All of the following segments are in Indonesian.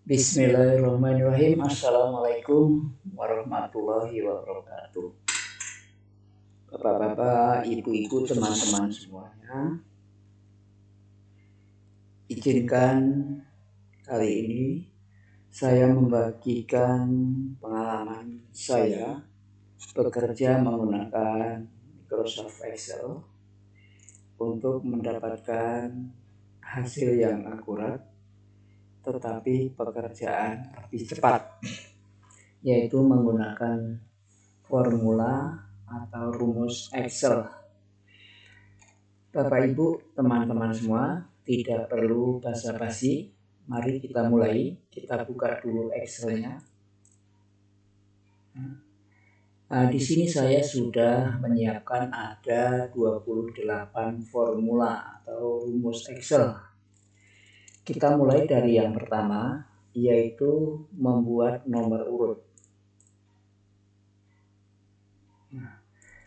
Bismillahirrahmanirrahim. Assalamualaikum warahmatullahi wabarakatuh. Bapak-bapak, ibu-ibu, teman-teman semuanya, izinkan kali ini saya membagikan pengalaman saya bekerja menggunakan Microsoft Excel untuk mendapatkan hasil yang akurat tetapi pekerjaan lebih cepat, yaitu menggunakan formula atau rumus Excel. Bapak Ibu, teman-teman semua, tidak perlu basa-basi. Mari kita mulai. Kita buka dulu Excel-nya. Nah, di sini saya sudah menyiapkan ada 28 formula atau rumus Excel. Kita mulai dari yang pertama, yaitu membuat nomor urut.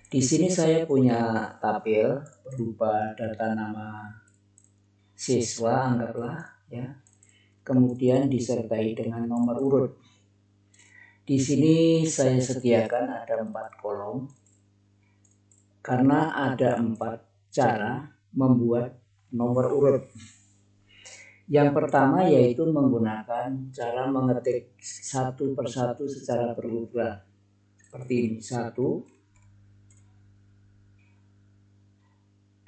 Di sini saya punya tabel berupa data nama siswa, anggaplah ya. Kemudian disertai dengan nomor urut. Di sini saya sediakan ada 4 kolom karena ada 4 cara membuat nomor urut. Yang pertama yaitu menggunakan cara mengetik satu persatu secara berurutan. Seperti ini, 1,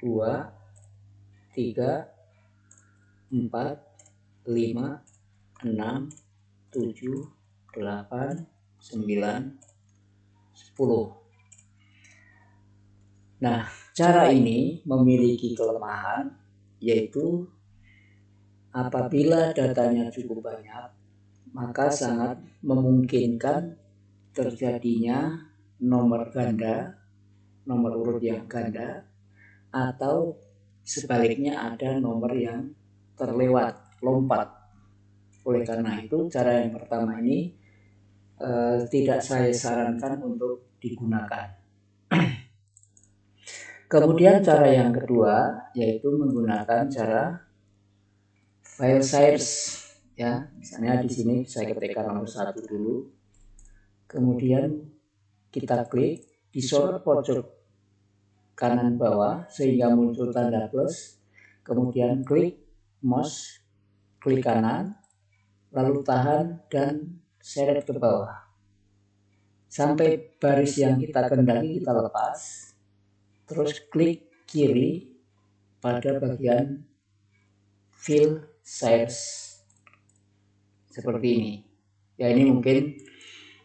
2, 3, 4, 5, 6, 7, 8, 9, 10. Nah, cara ini memiliki kelemahan, yaitu apabila datanya cukup banyak, maka sangat memungkinkan terjadinya nomor ganda, nomor urut yang ganda, atau sebaliknya ada nomor yang terlewat, lompat. Oleh karena itu, cara yang pertama ini tidak saya sarankan untuk digunakan. Kemudian cara yang kedua yaitu menggunakan cara file size, ya. Misalnya di sini saya ketikkan nomor 1 dulu. Kemudian kita klik, disorot pojok kanan bawah sehingga muncul tanda plus. Kemudian klik mouse, klik kanan, lalu tahan dan seret ke bawah sampai baris yang kita kehendaki kita lepas. Terus klik kiri pada bagian fill size seperti ini. Ya, ini mungkin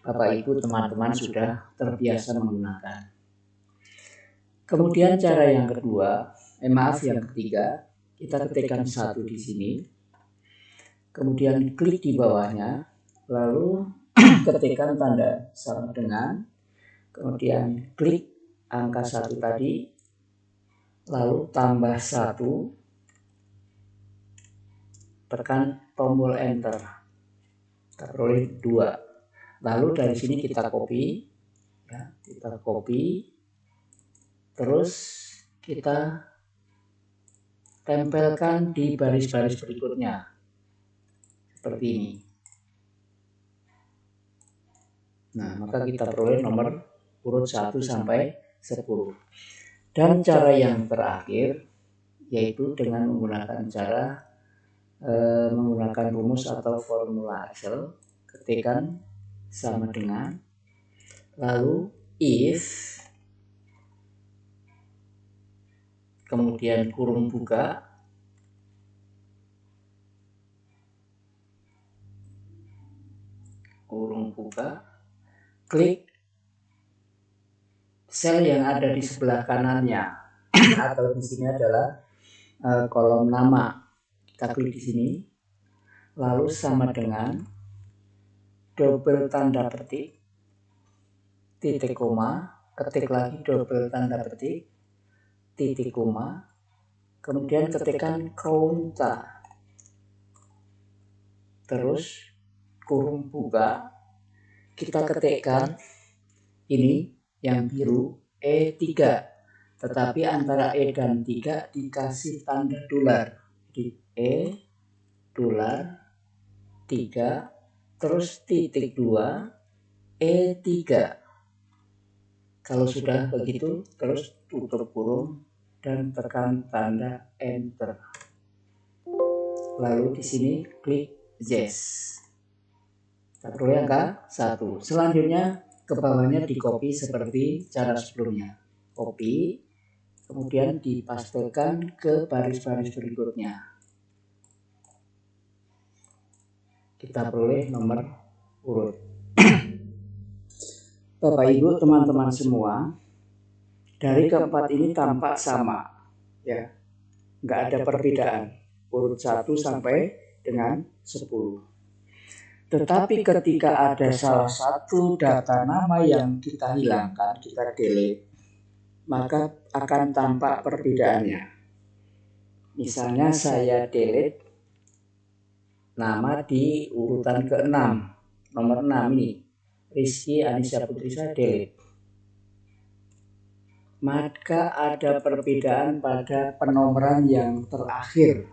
Bapak Ibu teman-teman sudah terbiasa menggunakan. Kemudian cara yang kedua, yang ketiga, kita ketikkan 1 di sini. Kemudian klik di bawahnya, lalu ketikkan tanda sama dengan, kemudian klik angka 1 tadi, lalu tambah 1, tekan tombol enter, kita peroleh 2. Lalu dari sini kita copy, ya, terus kita tempelkan di baris-baris berikutnya seperti ini. Nah, maka kita peroleh nomor urut 1 sampai 10. Dan cara yang terakhir yaitu dengan menggunakan menggunakan rumus atau formula Excel, ketikkan sama dengan, lalu if, kemudian kurung buka, klik sel yang ada di sebelah kanannya atau di sini adalah kolom nama. Kita klik di sini, lalu sama dengan double tanda petik, titik koma, ketik lagi double tanda petik, titik koma, kemudian ketikkan counta, terus kurung buka, kita ketikkan ini yang biru E3, tetapi antara E dan 3 dikasih tanda dolar, di E dolar 3, terus titik 2, E3. Kalau sudah begitu, terus tutup kurung dan tekan tanda enter. Lalu di sini klik yes. Kita peroleh angka 1. Selanjutnya ke bawahnya di copy seperti cara sebelumnya. Copy, kemudian dipastekan ke baris-baris berikutnya. Kita peroleh nomor urut. Bapak Ibu teman-teman semua, dari keempat ini tampak sama, ya, nggak ada perbedaan urut 1 sampai dengan 10. Tetapi ketika ada salah satu data nama yang kita hilangkan, kita delete, maka akan tampak perbedaannya. Misalnya saya delete nama di urutan ke-6, nomor 6 ini, Rizky Anisya Putri, saya delete. Maka ada perbedaan pada penomoran yang terakhir.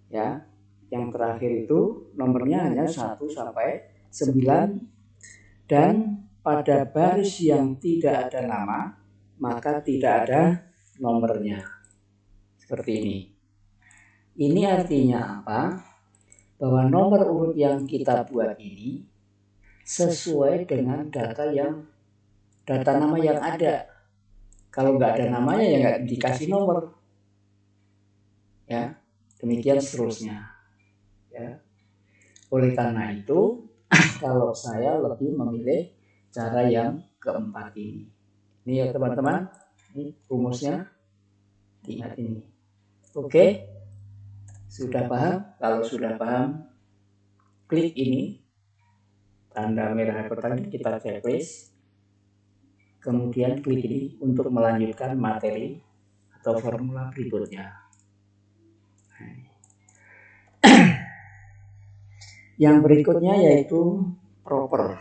Ya, yang terakhir itu nomornya hanya 1 sampai 9, dan pada baris yang tidak ada nama maka tidak ada nomornya. Seperti ini. Ini artinya apa? Bahwa nomor urut yang kita buat ini sesuai dengan data nama yang ada. Kalau nggak ada namanya ya nggak dikasih nomor. Ya, demikian seterusnya. Ya. Oleh karena itu, kalau saya lebih memilih cara yang keempat ini. Ini ya teman-teman, ini rumusnya, ingat ini. Oke, sudah paham? Kalau sudah paham, klik ini, tanda merah tadi, kita checklist. Kemudian klik ini untuk melanjutkan materi atau formula berikutnya. Yang berikutnya yaitu proper.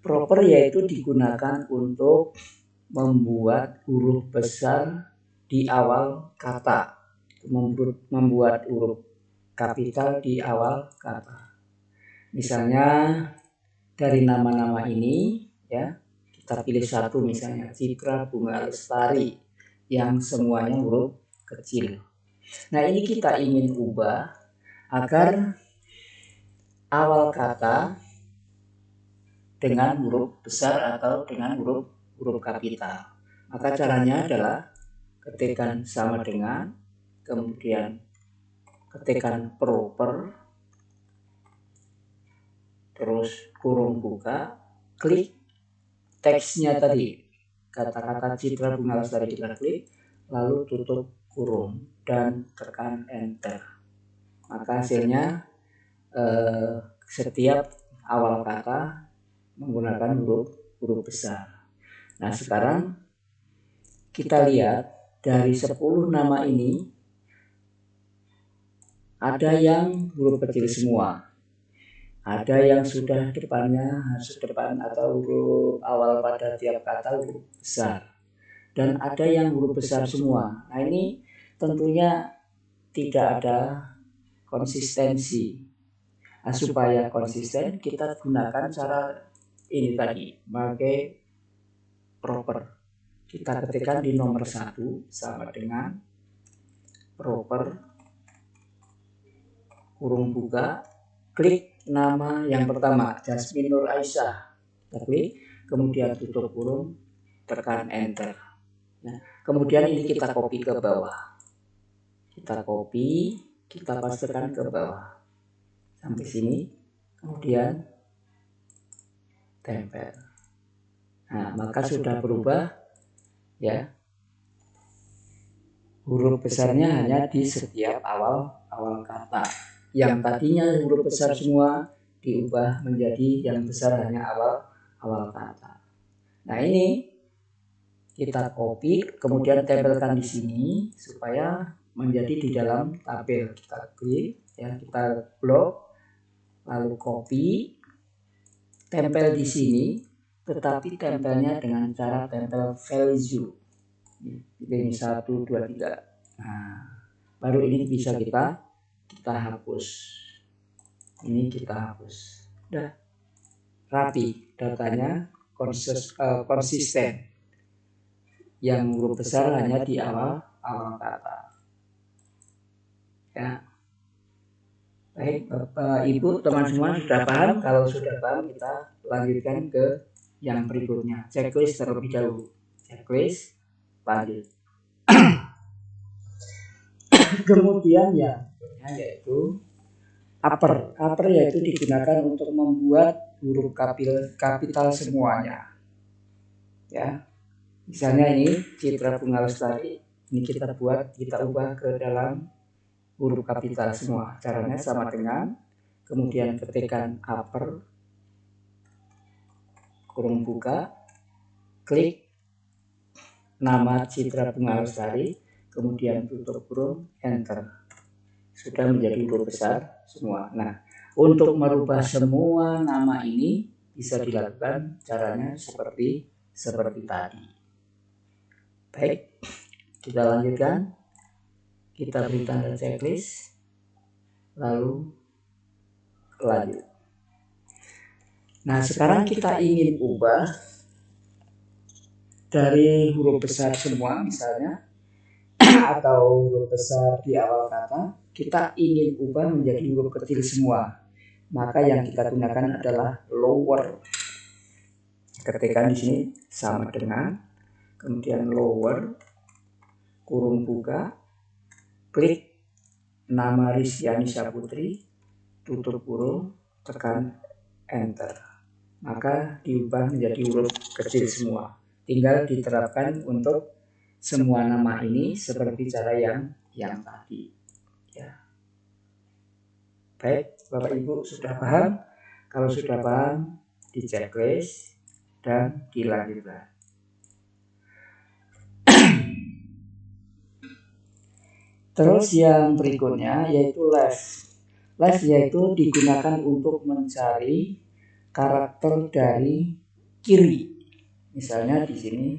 Proper yaitu digunakan untuk membuat huruf besar di awal kata, membuat huruf kapital di awal kata. Misalnya dari nama-nama ini, ya, kita pilih satu, misalnya Citra Bunga Lestari, yang semuanya huruf kecil. Nah, ini kita ingin ubah agar awal kata dengan huruf besar atau dengan huruf kapital. Maka caranya adalah ketikkan sama dengan, kemudian ketikkan proper, terus kurung buka, klik teksnya tadi, kata-kata Citra Bunga Lestari kita klik, lalu tutup kurung dan tekan enter. Maka hasilnya setiap awal kata menggunakan huruf besar. Nah, sekarang kita lihat dari 10 nama ini ada yang huruf kecil semua, ada yang sudah depannya harus depan atau huruf awal pada tiap kata huruf besar, dan ada yang huruf besar semua. Nah, ini tentunya tidak ada konsistensi. Nah, supaya konsisten kita gunakan cara ini tadi, pakai proper. Kita ketikkan di nomor 1 sama dengan proper, kurung buka, klik nama yang pertama, Jasmine Nur Aisyah, kita klik, kemudian tutup kurung, tekan enter. Nah, kemudian ini kita copy ke bawah, kita copy, kita pastekan ke bawah sampai sini, kemudian tempel. Nah, maka sudah berubah, ya, huruf besarnya hanya di setiap awal kata. Yang tadinya huruf besar semua diubah menjadi yang besar hanya awal kata. Nah, ini kita copy, kemudian tempelkan di sini supaya menjadi di dalam tabel. Kita klik, ya, kita blok, lalu copy, tempel di sini, tetapi tempelnya dengan cara tempel value. Ini 1, 2, 3. Nah, baru ini bisa kita hapus. ini kita hapus. Udah rapi, datanya konsisten. Yang huruf besar hanya di awal kata. Ya. Baik, Bapak Ibu, teman semua sudah paham? Kalau sudah paham, kita lanjutkan ke yang berikutnya. Checklist terlebih dahulu. Checklist, lanjut. Kemudian yang yaitu upper. Upper yaitu digunakan untuk membuat huruf kapital semuanya. Ya. Misalnya ini Citra Bunga Lestari, ini kita ubah ke dalam huruf kapital semua. Caranya sama dengan kemudian ketikkan upper, kurung buka, klik nama Citra Bunga Lestari, kemudian tutup kurung, enter. Sudah menjadi huruf besar semua. Nah, untuk merubah semua nama ini bisa dilakukan caranya seperti tadi. Baik, kita lanjutkan. Kita beri tanda checklist, lalu lanjut. Nah, sekarang kita ingin ubah dari huruf besar semua misalnya, atau huruf besar di awal kata, kita ingin ubah menjadi huruf kecil semua. Maka yang kita gunakan adalah lower. Ketikkan di sini sama dengan, kemudian lower, kurung buka, klik nama Rizkyani Saputri, tutup kurung, tekan enter. Maka diubah menjadi huruf kecil semua. Tinggal diterapkan untuk semua nama ini seperti cara yang tadi. Ya. Baik, Bapak Ibu sudah paham? Kalau sudah paham, di checklist dan dilanjutkan. Terus yang berikutnya yaitu left. Left yaitu digunakan untuk mencari karakter dari kiri. Misalnya di sini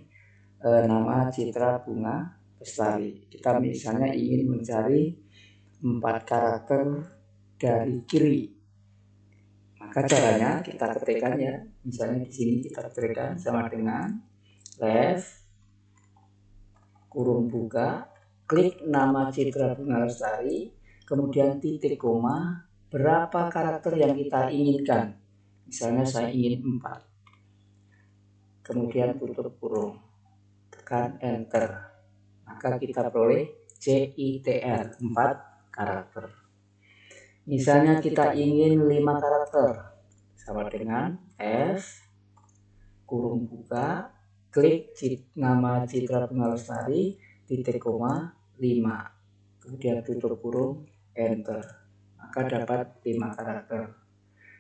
nama Citra Bunga Lestari. Kita misalnya ingin mencari 4 karakter dari kiri. Maka caranya kita ketikkan ya. Misalnya di sini kita ketikkan sama dengan left, kurung buka, klik nama Citra Bunga Lestari, kemudian titik koma, berapa karakter yang kita inginkan. Misalnya saya ingin 4. Kemudian tutup kurung, tekan enter. Maka kita peroleh CITR, 4 karakter. Misalnya kita ingin 5 karakter, sama dengan F, kurung buka, klik nama Citra Bunga Lestari, titik koma, 5. Kemudian tutup kurung, enter. Maka dapat 5 karakter.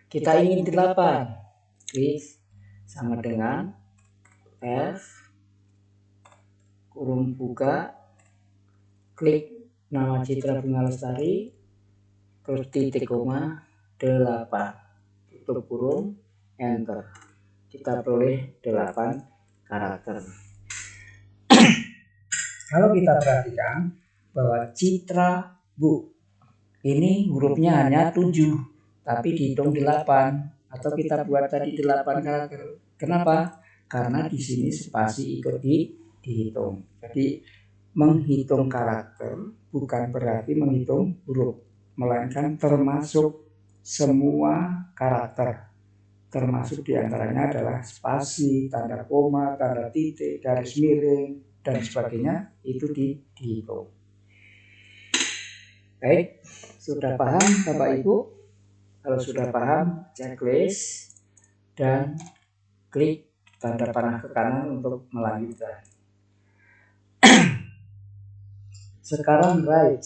Kita ingin 8, klik sama dengan F, kurung buka, klik nama Citra Bunga Lestari, terus titik koma, 8, tutup kurung, enter. Kita peroleh 8 karakter. Kalau kita perhatikan bahwa Citra Bu ini hurufnya hanya 7, tapi dihitung 8, atau kita buat tadi 8 karakter. Kenapa? Karena di sini spasi ikut dihitung. Jadi menghitung karakter bukan berarti menghitung huruf, melainkan termasuk semua karakter. Termasuk diantaranya adalah spasi, tanda koma, tanda titik, garis miring, dan sebagainya, itu dihitung. Baik, sudah paham Bapak Ibu? Kalau sudah paham, checklist dan klik tanda panah ke kanan untuk melanjutkan. Sekarang right.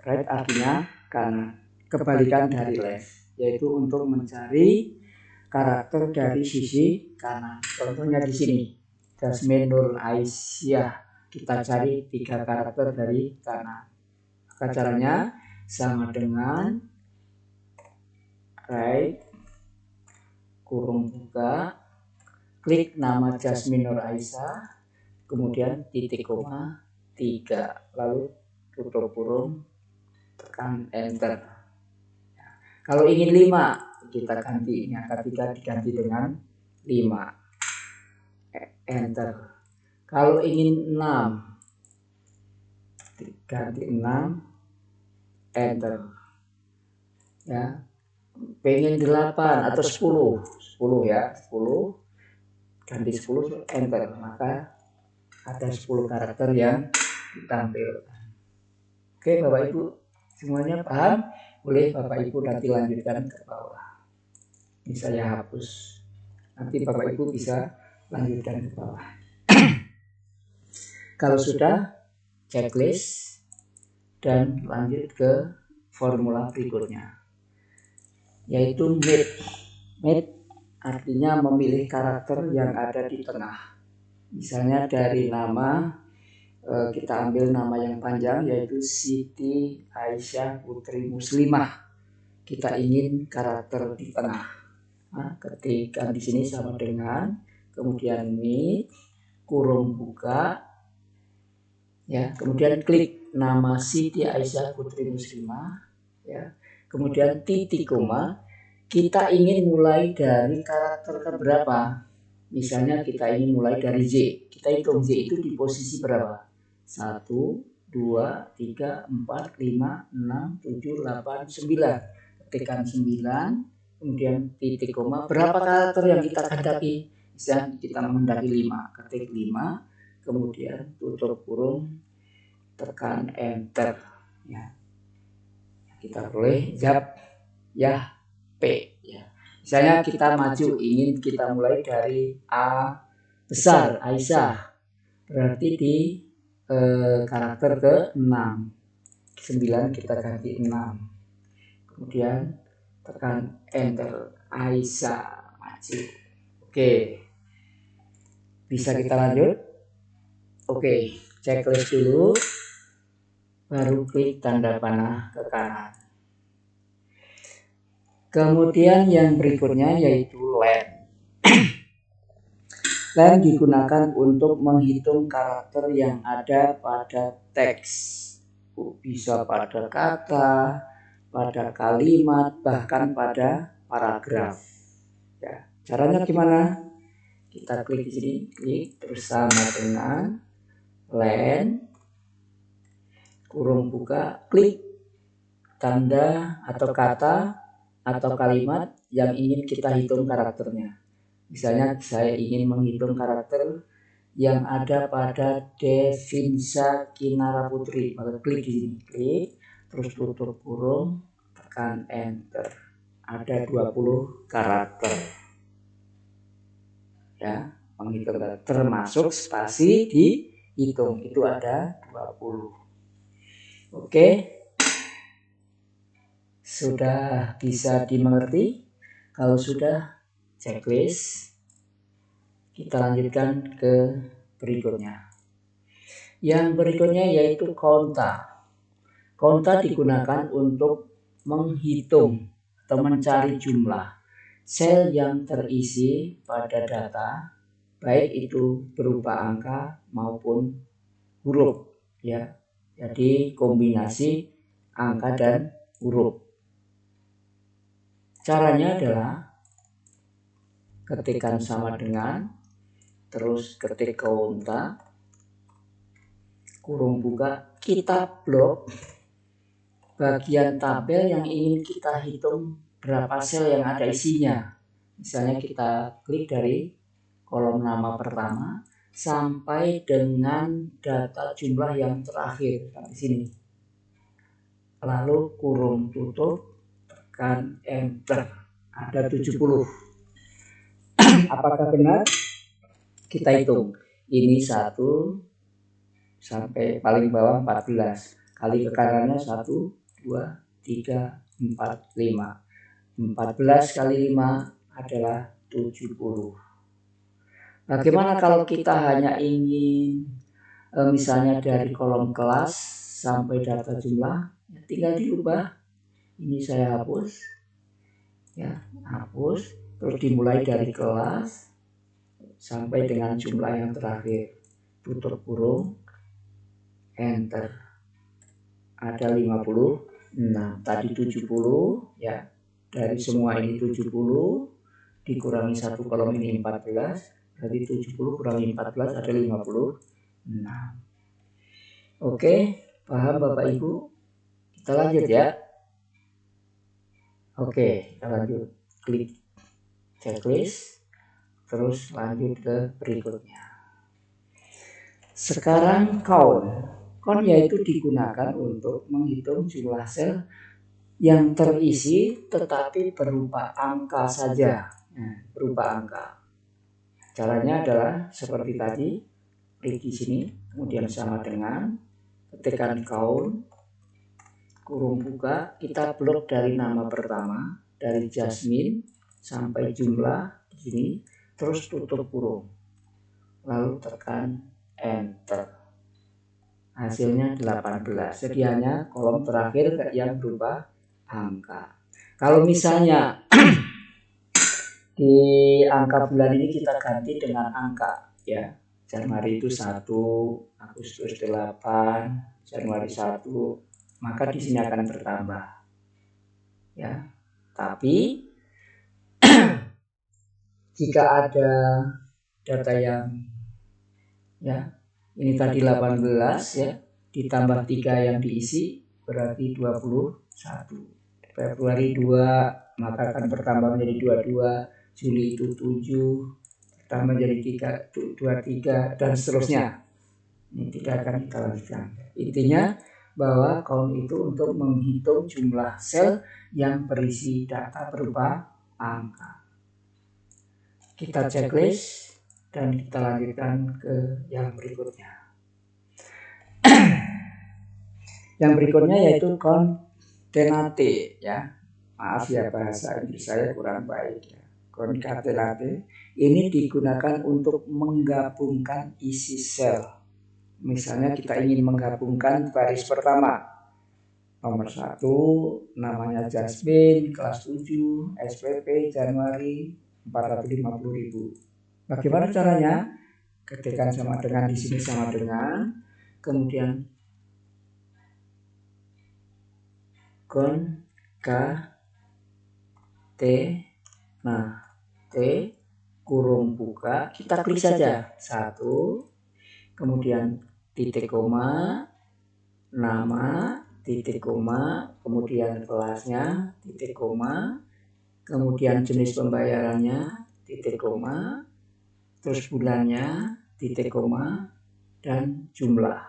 Right artinya kanan, kebalikan dari left, yaitu untuk mencari karakter dari sisi kanan. Contohnya di sini, Jasmine Nur Aisyah, kita cari 3 karakter dari kanan. Maka caranya sama dengan right, kurung buka, klik nama Jasmine Nur Aisyah, kemudian titik koma 3, lalu tutup kurung, tekan enter. Kalau ingin 5, kita ganti ini angka 3 diganti dengan 5. Enter. Kalau ingin 6, diganti 6, enter. Ya. Pengen 8 atau 10 ya, 10 ganti 10, enter. Maka ada 10 karakter yang ditampilkan. Oke Bapak Ibu semuanya paham? Boleh Bapak Ibu nanti lanjutkan ke bawah. Ini saya hapus. Nanti Bapak Ibu bisa lanjutkan ke bawah. Kalau sudah, checklist dan lanjut ke formula berikutnya, yaitu mate artinya memilih karakter yang ada di tengah. Misalnya dari nama, kita ambil nama yang panjang yaitu Siti Aisyah Putri Muslimah. Kita ingin karakter di tengah. Nah, ketika di sini sama dengan kemudian mid kurung buka, ya, kemudian klik nama Siti Aisyah Putri Muslimah, ya, kemudian titik koma. Kita ingin mulai dari karakter keberapa? Misalnya kita ingin mulai dari Z. Kita hitung Z itu di posisi berapa? 1, 2, 3, 4, 5, 6, 7, 8, 9. Ketikkan 9, kemudian titik koma. Berapa karakter yang kita kehendaki? Misalnya kita menghendaki 5. Ketik 5, kemudian tutup kurung, tekan enter. Ya. Kita boleh jawab ya P. Ya. Misalnya kita maju, ingin kita mulai dari A besar, Aisyah. Berarti di karakter ke-6. 9 kita ganti 6. Kemudian tekan enter, Aisyah maju. Oke. Bisa kita lanjut? Oke, checklist dulu. Baru klik tanda panah ke kanan. Kemudian yang berikutnya yaitu len. Len digunakan untuk menghitung karakter yang ada pada teks. Bisa pada kata, pada kalimat, bahkan pada paragraf. Ya, caranya gimana? Kita klik di sini, klik bersama dengan len, kurung buka, klik tanda atau kata atau kalimat yang ingin kita hitung karakternya. Misalnya saya ingin menghitung karakter yang ada pada Devinsa Kinara Putri. Maka klik di sini, klik, terus tutup kurung, tekan enter. Ada 20 karakter. Ya, menghitung termasuk spasi dihitung. Itu ada 20. Oke. Sudah bisa dimengerti? Kalau sudah, checklist. Kita lanjutkan ke berikutnya. Yang berikutnya yaitu konta. Konta digunakan untuk menghitung atau mencari jumlah sel yang terisi pada data, baik itu berupa angka maupun huruf, ya. Jadi kombinasi angka dan huruf. Caranya adalah ketikan sama dengan, terus ketik konta, kurung buka, kita blok bagian tabel yang ingin kita hitung berapa sel yang ada isinya. Misalnya kita klik dari kolom nama pertama sampai dengan data jumlah yang terakhir di sini. Lalu kurung tutup, tekan enter. Ada 70. Apakah benar? Kita hitung. Ini 1 sampai paling bawah 14. Kali ke kanannya 1, 2, 3, 4, 5. 14 kali 5 adalah 70. Bagaimana kalau kita hanya ingin misalnya dari kolom kelas sampai data jumlah, tinggal diubah. Ini saya hapus. Ya, hapus. Terus dimulai dari kelas sampai dengan jumlah yang terakhir. Tutup kurung, enter. Ada 50. Nah, tadi 70 ya. dari semua ini 70 dikurangi 1 kolom ini 14, berarti 70 kurangi 14 ada 56. Oke, paham Bapak Ibu? Kita lanjut ya. Oke, kita lanjut. Klik checklist, terus lanjut ke berikutnya. Sekarang count. Count yaitu digunakan untuk menghitung jumlah sel yang terisi tetapi berupa angka saja. Berupa angka. Caranya adalah seperti tadi, klik di sini, kemudian sama dengan ketikkan count, kurung buka, kita blok dari nama pertama, dari Jasmine sampai jumlah di sini, terus tutup kurung, lalu tekan enter. Hasilnya 18. Sedianya kolom terakhir yang berupa angka. Kalau misalnya di angka bulan ini kita ganti dengan angka ya. Januari itu 1, Agustus 8, Januari 1, maka di sini akan bertambah. Ya. Tapi jika ada data yang ya, ini tadi 18 ya, ditambah 3 yang diisi berarti 21. Februari 2, maka akan bertambah menjadi 22, Juli itu 7, bertambah menjadi 23 dan seterusnya. Ini tidak akan kita lanjutkan. Intinya bahwa count itu untuk menghitung jumlah sel yang berisi data berupa angka. Kita checklist dan kita lanjutkan ke yang berikutnya. Yang berikutnya yaitu concatenate ya. Maaf ya bahasa Inggris saya kurang baik ya. Concatenate ini digunakan untuk menggabungkan isi sel. Misalnya kita ingin menggabungkan baris pertama, nomor 1 namanya Jasmine, kelas 7, SPP Januari 450.000. Bagaimana caranya? Ketikkan sama dengan di sini sama dengan, kemudian concatenate kurung buka, kita klik saja 1, kemudian titik koma, nama, titik koma, kemudian kelasnya, titik koma, kemudian jenis pembayarannya, titik koma, terus bulannya, titik koma, dan jumlah.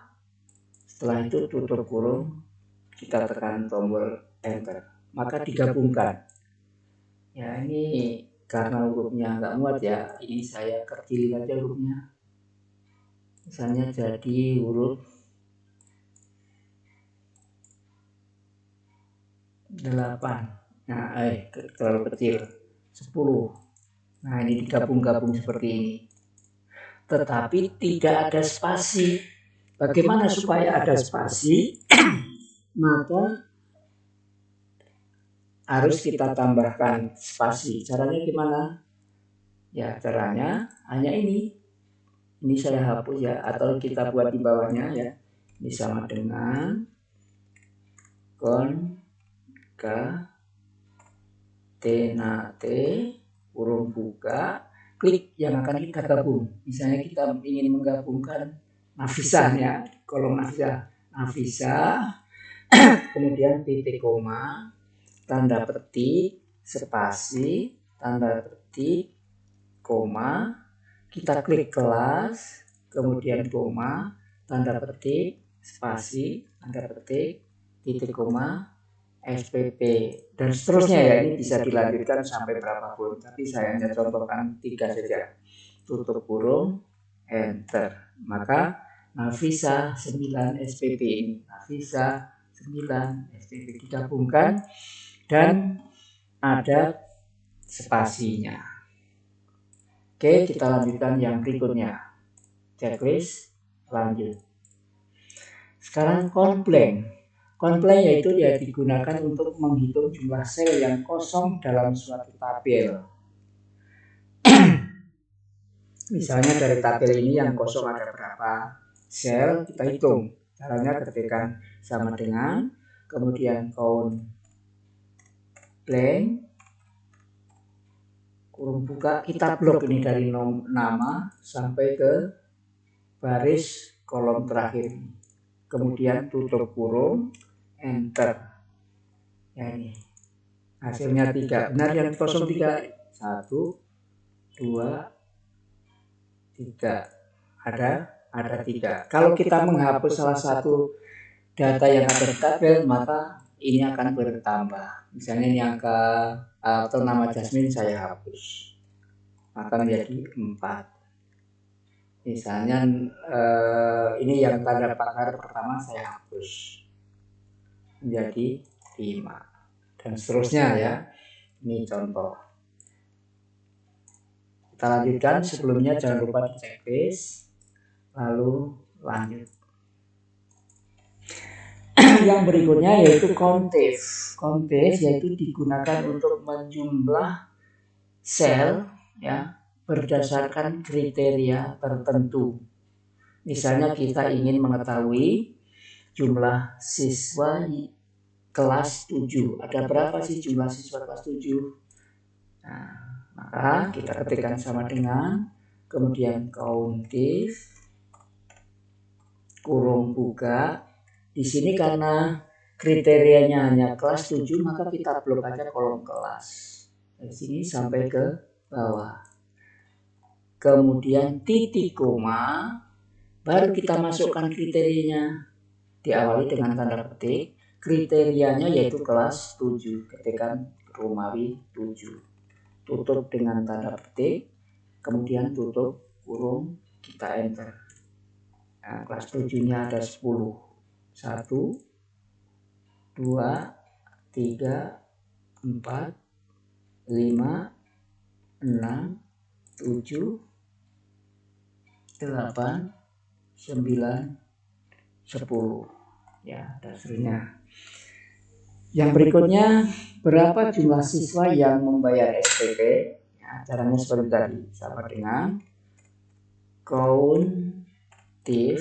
Setelah itu tutup kurung, kita tekan tombol enter, maka digabungkan. Ya ini karena hurufnya nggak muat ya, ini saya kecilin aja hurufnya. Misalnya jadi huruf 8, nah terlalu kecil, 10. Nah ini digabung-gabung seperti ini, tetapi tidak ada spasi. Bagaimana supaya ada spasi? Maka harus kita tambahkan spasi. Caranya gimana? Ya caranya hanya ini saya hapus ya, atau kita buat di bawahnya ya. Ini sama dengan concatenate kurung buka, klik yang akan kita gabung. Misalnya kita ingin menggabungkan Nafisa ya, kolom Nafisa, kemudian titik koma, tanda petik, spasi, tanda petik, koma, kita klik kelas, kemudian koma, tanda petik, spasi, tanda petik, titik koma, SPP, dan seterusnya ya. Ini bisa dilanjutkan sampai berapapun, tapi saya hanya contohkan 3 saja. Tutup kurung, enter, maka Nafisa 9 SPP ini, Nafisa 9 SPP digabungkan dan ada spasinya. Oke, kita lanjutkan yang berikutnya. Checklist, lanjut. Sekarang count blank. Count blank yaitu dia digunakan untuk menghitung jumlah sel yang kosong dalam suatu tabel. Misalnya dari tabel ini yang kosong ada berapa sel, kita hitung. Caranya ketikkan sama dengan, kemudian count blank, kurung buka, kita blok ini dari nama sampai ke baris kolom terakhir, kemudian tutup kurung, enter. Ya, ini hasilnya 3. Benar yang kosong 3? 1, 2, 3. Ada 3. Kalau kita menghapus salah satu data yang ada di tabel, maka ini akan bertambah. Misalnya ini angka atau nama Jasmine saya hapus, maka menjadi 4. Misalnya ini yang tanda pagar pertama saya hapus, menjadi 5, dan seterusnya ya. Ini contoh. Kita lanjutkan. Sebelumnya jangan lupa di checklist, lalu lanjut. Yang berikutnya yaitu CONTIF. CONTIF yaitu digunakan untuk menjumlah sel ya berdasarkan kriteria tertentu. Misalnya kita ingin mengetahui jumlah siswa kelas 7. Ada berapa sih jumlah siswa kelas 7? Nah, maka kita ketikkan sama dengan kemudian CONTIF kurung buka. Di sini karena kriterianya hanya kelas 7, maka kita blok aja kolom kelas. Dari sini sampai ke bawah. Kemudian titik koma, baru kita masukkan kriterianya. Diawali dengan tanda petik, kriterianya yaitu kelas 7. Ketikkan Romawi 7. Tutup dengan tanda petik, kemudian tutup kurung, kita enter. Nah, kelas 7-nya ada 10. 1, 2, 3, 4, 5, 6, 7, 8, 9, 10. Ya, dasarnya. Yang berikutnya, berapa jumlah siswa yang membayar SPP? Ya, caranya seperti tadi, sama dengan CONTIF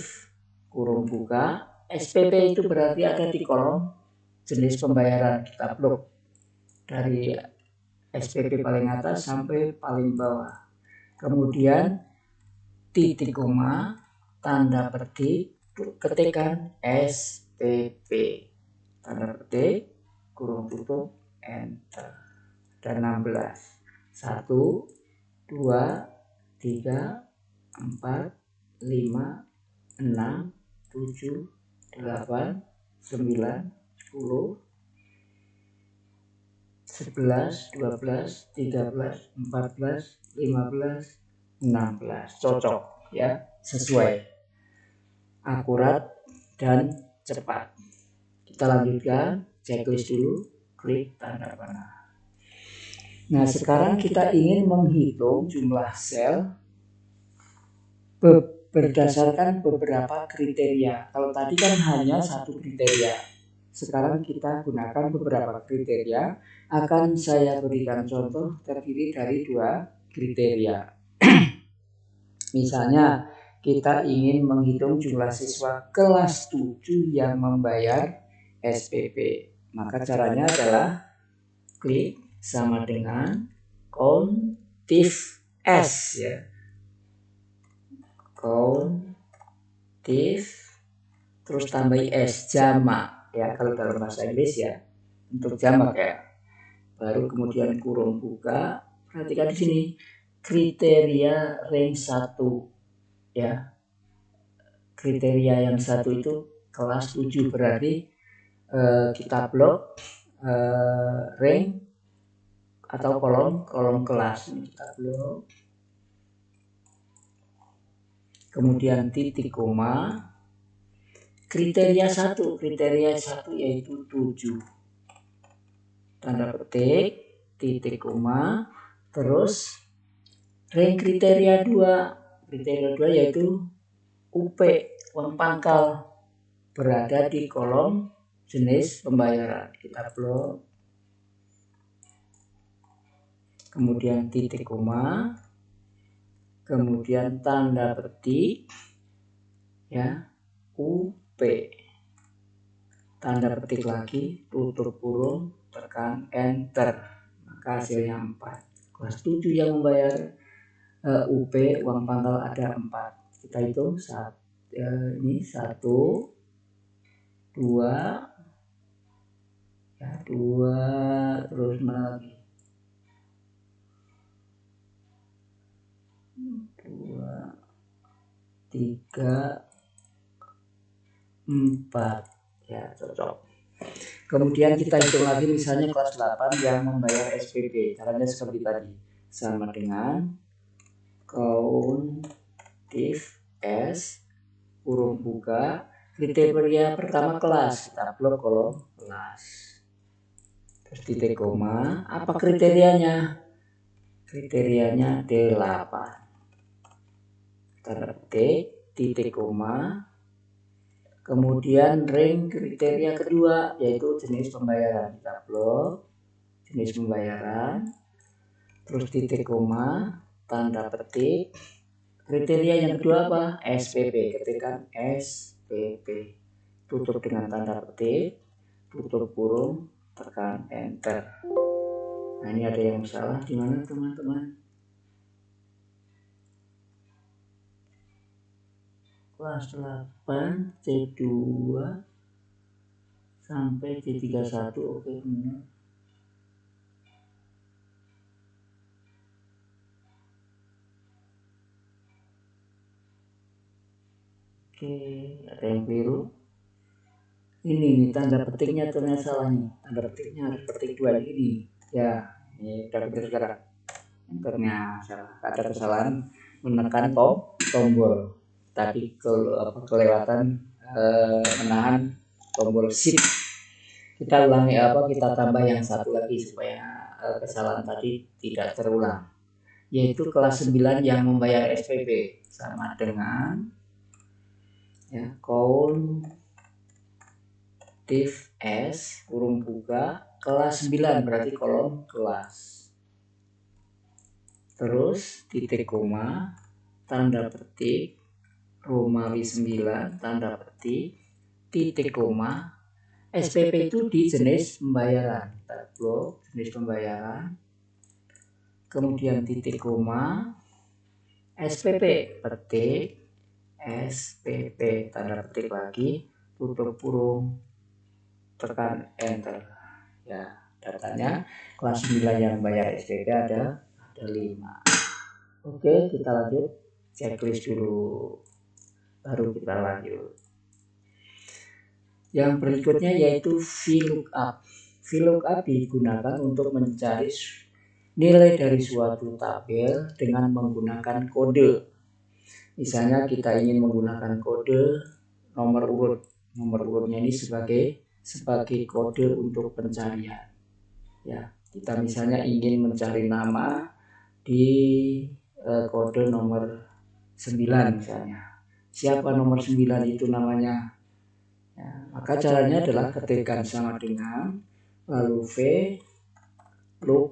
kurung buka. SPP itu berarti ada di kolom jenis pembayaran. Kita blok dari SPP paling atas sampai paling bawah. Kemudian titik koma, tanda petik, ketikkan SPP, tanda petik, kurung tutup, enter. Dan 16. 1, 2, 3, 4, 5, 6, 7, 8, 9, 10, 11, 12, 13, 14, 15, 16. Cocok ya, sesuai, akurat dan cepat. Kita lanjutkan, checklist dulu, klik tanda panah. Nah, sekarang kita ingin menghitung jumlah sel berdasarkan beberapa kriteria. Kalau tadi kan hanya satu kriteria, sekarang kita gunakan beberapa kriteria. Akan saya berikan contoh terdiri dari 2 kriteria. Misalnya kita ingin menghitung jumlah siswa kelas 7 yang membayar SPP. Maka caranya adalah klik sama dengan CONTIF S ya. CONTIF terus tambahi S, jamak ya, kalau dalam bahasa Inggris ya, untuk jamak ya. Baru kemudian kurung buka. Perhatikan di sini kriteria range 1 ya. Kriteria yang 1 itu kelas 7, berarti kita blok range atau kolom kelas. Ini kita blok. Kemudian titik koma, kriteria 1 yaitu 7, tanda petik, titik koma, terus rank kriteria 2 yaitu UP, uang pangkal, berada di kolom jenis pembayaran. Kita blok. Kemudian titik koma, kemudian tanda petik ya, UP, tanda petik lagi, tutup kurung, tekan enter, maka hasilnya 4. kelas 7 yang membayar UP uang pangkal ada 4. Kita hitung ini 1, 2, ya 2, terus mana lagi 2, 3, 4, ya cocok. Kemudian kita hitung lagi misalnya kelas 8 yang membayar SPP. Caranya seperti tadi, sama dengan countif S huruf buka, kriteria pertama kelas, kita blok kolom kelas, terus titik koma. Apa kriterianya? Kriterianya 8, tanda petik, titik koma, kemudian ring kriteria kedua yaitu jenis pembayaran, kita blok jenis pembayaran, terus titik koma, tanda petik, kriteria yang kedua apa? SPP, ketikkan SPP, tutup dengan tanda petik, tutup kurung, tekan enter. Nah ini ada yang salah di mana teman-teman? Kelas 8 C2 sampai C31, oke benar. Oke, ada yang keliru. Ini tanda petiknya ternyata salah nih. Tanda petiknya harus petik 2 ini. Ya, ini udah benar sekarang. Enternya salah. Ada kesalahan menekan tombol. Tadi kelewatan menahan tombol shift. Kita ulangi kita tambah yang satu lagi supaya kesalahan tadi tidak terulang. Yaitu kelas 9 yang membayar SPP sama dengan ya countif S kurung buka kelas 9 berarti kolom kelas, terus titik koma, tanda petik, Romawi 9, tanda petik, titik koma, SPP itu di jenis pembayaran, kita blok jenis pembayaran, kemudian titik koma, SPP petik, SPP tanda petik lagi, tutup kurung, tekan enter. Ya, datanya kelas 9 yang bayar SPP ada 5. Oke, kita lanjut checklist dulu, baru kita lanjut. Yang berikutnya yaitu VLOOKUP. VLOOKUP digunakan untuk mencari nilai dari suatu tabel dengan menggunakan kode. Misalnya kita ingin menggunakan kode nomor urut. Nomor urutnya ini sebagai kode untuk pencarian. Ya, kita misalnya ingin mencari nama di kode nomor 9 misalnya. Siapa nomor 9 itu namanya? Ya, maka caranya adalah ketikkan sama dengan lalu VLOOKUP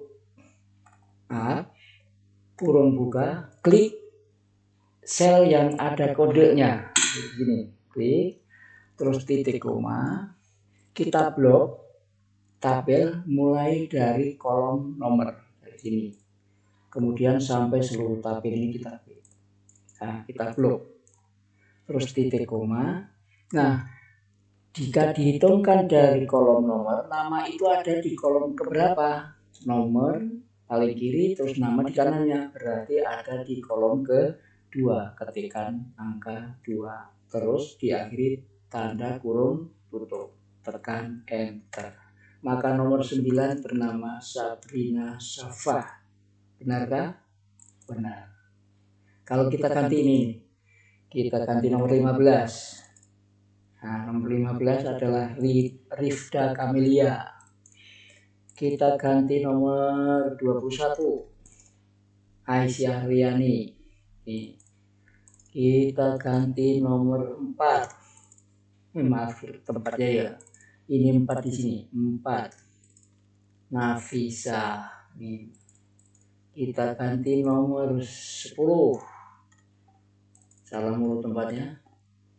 kurung buka, klik sel yang ada kodenya, begini, klik, terus titik koma, kita blok tabel mulai dari kolom nomor dari sini, kemudian sampai seluruh tabel ini kita klik, nah kita blok, terus titik koma. Nah, jika dihitungkan dari kolom nomor, nama itu ada di kolom keberapa? Nomor paling kiri, terus nama di kanannya, berarti ada di kolom kedua. Ketikkan angka 2, terus diakhiri tanda kurung tutup, tekan enter. Maka nomor 9 bernama Sabrina Safah. Benarkah? Benar. Kalau kita ganti ini, kita ganti nomor 15. Nah, nomor 15 adalah Rifda Kamelia. Kita ganti nomor 21, Aisyah Riani. Kita ganti nomor 4. Maaf tempatnya ya. Ini 4 di sini. 4. Nafisa. Kita ganti nomor 10. Salah mulu tempatnya.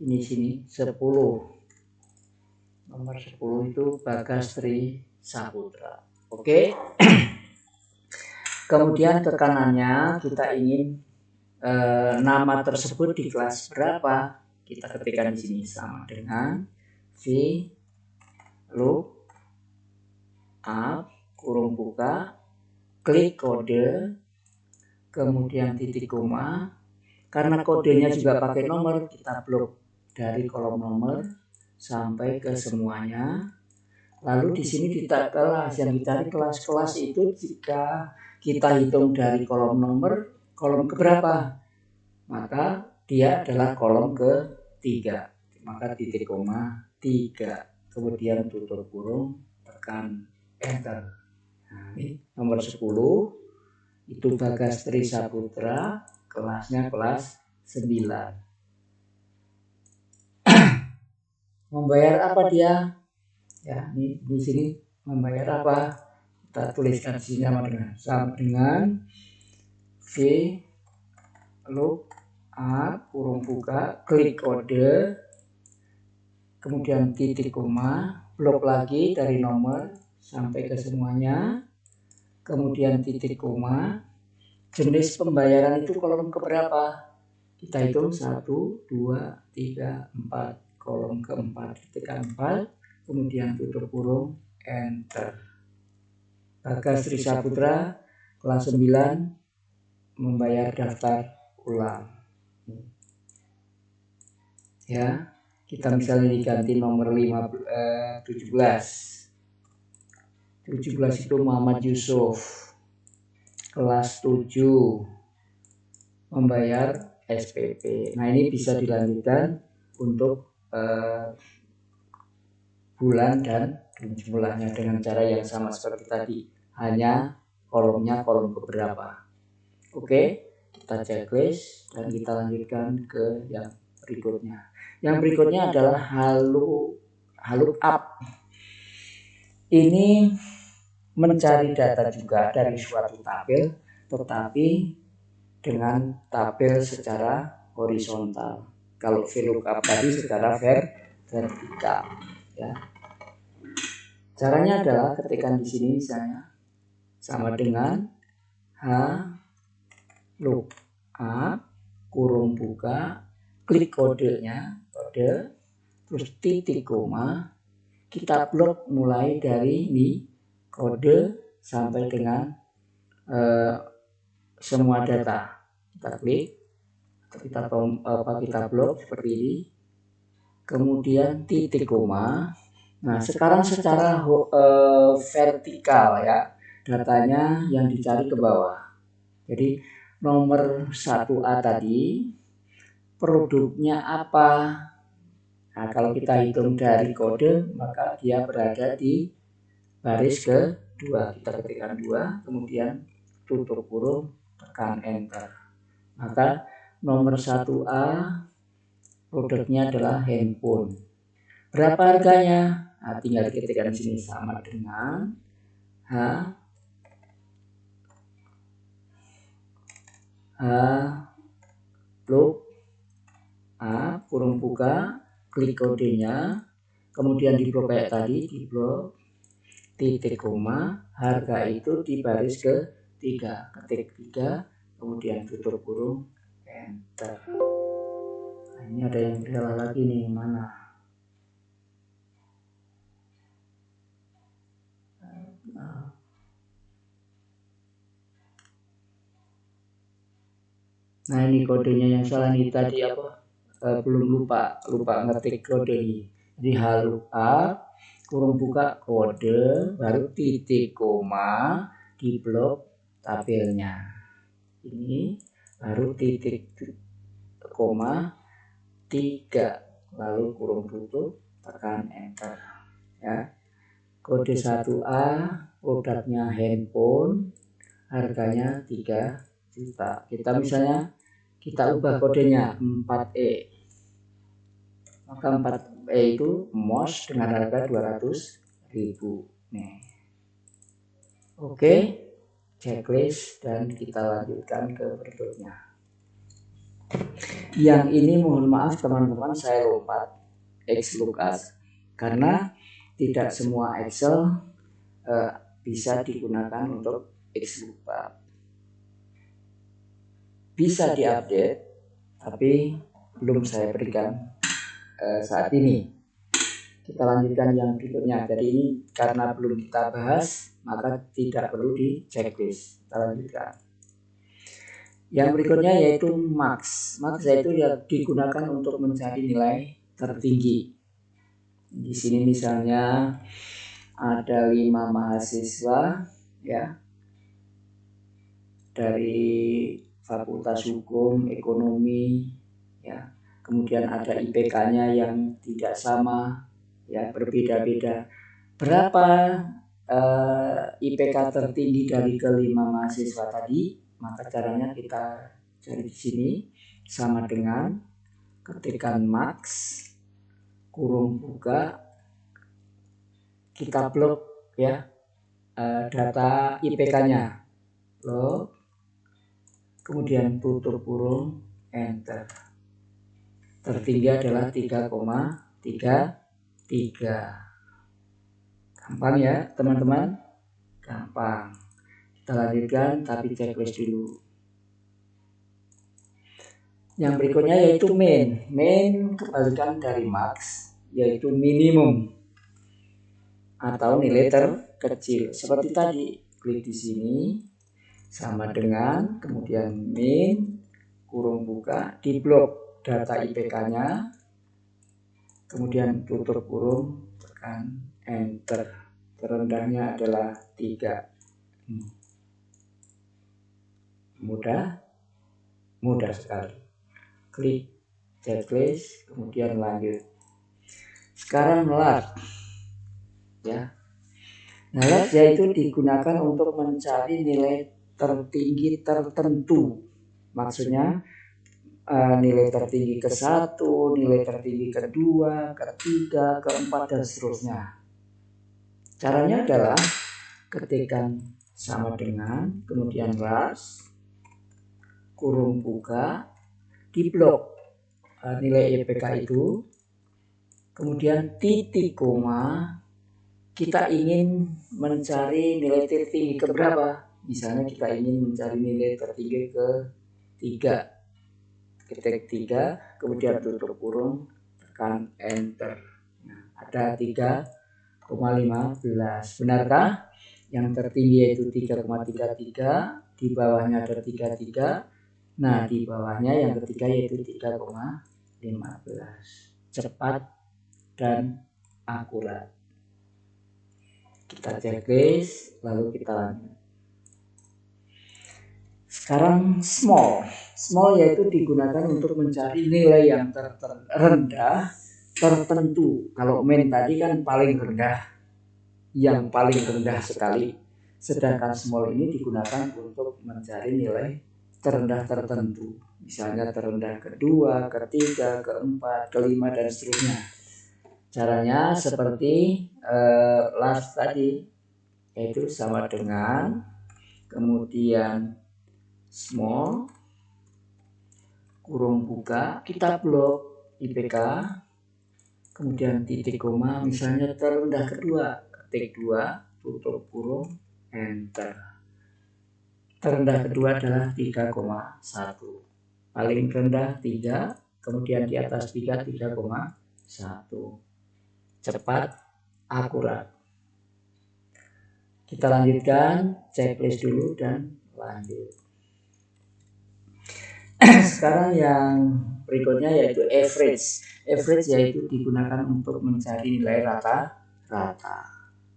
Ini sini 10. Nomor 10 itu Bagastri Saputra. Oke. Kemudian tekanannya kita ingin nama tersebut di kelas berapa, kita ketikkan di sini sama dengan v look up kurung buka klik kode kemudian titik koma. Karena kodenya juga pakai nomor, kita blok dari kolom nomor sampai ke semuanya. Lalu di sini kita kelas, yang dicari kelas-kelas itu jika kita hitung dari kolom nomor, kolom keberapa? Maka dia adalah kolom ketiga. Maka titik koma 3. Kemudian tutup kurung, tekan enter. Nah, ini nomor 10 itu Bagas Tri Saputra, kelasnya kelas 9. Membayar apa dia? Ya, di sini membayar apa? Kita tuliskan di sini sama dengan v look up kurung buka klik kode kemudian titik koma blok lagi dari nomor sampai ke semuanya kemudian titik koma. Jenis pembayaran itu kolom keberapa? Kita hitung 1, 2, 3, 4. Kolom keempat, tekan 4, kemudian tutup kurung, enter. Bagas Tri Saputra, kelas 9, membayar daftar ulang. Ya, kita misalnya diganti nomor 17. 17 itu Muhammad Yusuf, kelas 7, membayar SPP. Nah, ini bisa dilanjutkan untuk bulan dan jumlahnya dengan cara yang sama seperti tadi, hanya kolomnya kolom keberapa. Oke, kita checklist dan kita lanjutkan ke yang berikutnya. Yang berikutnya adalah lookup. Ini mencari data juga dari suatu tabel, tetapi dengan tabel secara horizontal. Kalau VLOOKUP tadi secara vertikal, ya. Caranya adalah ketikkan di sini misalnya sama dengan H lookup kurung buka klik kodenya terus titik koma, kita blok mulai dari ini kode sampai dengan semua data. Kita klik, kita blok seperti ini, kemudian titik koma. Nah, sekarang secara vertikal ya, datanya yang dicari ke bawah. Jadi nomor 1A tadi produknya apa? Nah, kalau kita hitung dari kode, maka dia berada di baris kedua. Kita ketikkan 2, kemudian tutup kurung, tekan enter. Maka nomor 1A produknya adalah handphone. Berapa harganya? Nah, tinggal diketikkan di sini sama dengan lookup kurung buka klik kodenya, kemudian di blok kayak tadi, di blok titik koma, harga itu di baris ketiga, ketik 3, kemudian tutup kurung, enter. Nah, ini ada yang salah lagi nih, mana? Nah, ini kodenya yang salah nih tadi apa? Belum lupa ngetik kode ini. Jadi lookup kurung buka kode baru titik koma di blok tabelnya. Ini baru titik koma 3 lalu kurung tutup tekan enter ya. Kode 1A produknya handphone, harganya 3 juta. Kita misalnya kita ubah kodenya 4E, maka 4E itu mouse dengan harga 200.000 nih. Oke, checklist dan kita lanjutkan ke berikutnya. Yang ini mohon maaf teman-teman, saya lompat XLOOKUP karena tidak semua Excel bisa digunakan untuk XLOOKUP. bisa diupdate, tapi belum saya berikan saat ini. Kita lanjutkan yang berikutnya. Jadi ini karena belum kita bahas, maka tidak perlu di checklist. Kita lanjutkan. Yang berikutnya yaitu max. Max yaitu digunakan untuk mencari nilai tertinggi. Di sini misalnya ada 5 mahasiswa ya dari Fakultas Hukum, Ekonomi ya. Kemudian ada IPK-nya yang tidak sama ya, berbeda-beda. Berapa IPK tertinggi dari kelima mahasiswa tadi? Maka caranya kita cari di sini sama dengan ketikkan max kurung buka, kita blok ya data IPK-nya, blok, kemudian tutup kurung, enter. Tertinggi adalah 3,33. Gampang ya teman-teman, gampang. Kita lanjutkan tapi checklist dulu. Yang berikutnya yaitu min. Min kebalikan dari max, yaitu minimum atau nilai terkecil. Seperti tadi, klik di sini sama dengan kemudian min kurung buka, di blok data IPK-nya, kemudian tutup kurung, tekan enter. Terendahnya adalah 3. Mudah sekali. Klik checklist, kemudian lanjut. Sekarang large ya. Nah, large yaitu digunakan untuk mencari nilai tertinggi tertentu. Maksudnya nilai tertinggi ke-1, nilai tertinggi ke-2, ke-3, ke-4 dan seterusnya. Caranya adalah ketikkan sama dengan kemudian large kurung buka, di blok nilai IPK itu, kemudian titik koma, kita ingin mencari nilai tertinggi ke berapa? Misalnya kita ingin mencari nilai tertinggi ke-3, ketik 3, kemudian tutup kurung, tekan enter. Nah, ada 3,15. Benarkah? Yang tertinggi yaitu 3,33, di bawahnya ada 33. Nah, di bawahnya yang ketiga yaitu 3,15. Cepat dan akurat. Kita checklist, lalu kita lanjut. Sekarang small. Small yaitu digunakan untuk mencari nilai yang rendah tertentu. Kalau min tadi kan paling rendah, yang paling rendah sekali. Sedangkan small ini digunakan untuk mencari nilai terendah tertentu, misalnya terendah ke-2, ke-3, ke-4, ke-5 dan seterusnya. Caranya seperti last tadi, yaitu sama dengan kemudian small kurung buka, kita blok IPK, kemudian titik koma, misalnya terendah ke-2, ketik 2, tutup kurung, enter. Terendah kedua adalah 3,1. Paling rendah 3, kemudian di atas 3, 3,1. Cepat, akurat. Kita lanjutkan, checklist dulu dan lanjut. Sekarang yang berikutnya yaitu average. Average yaitu digunakan untuk mencari nilai rata-rata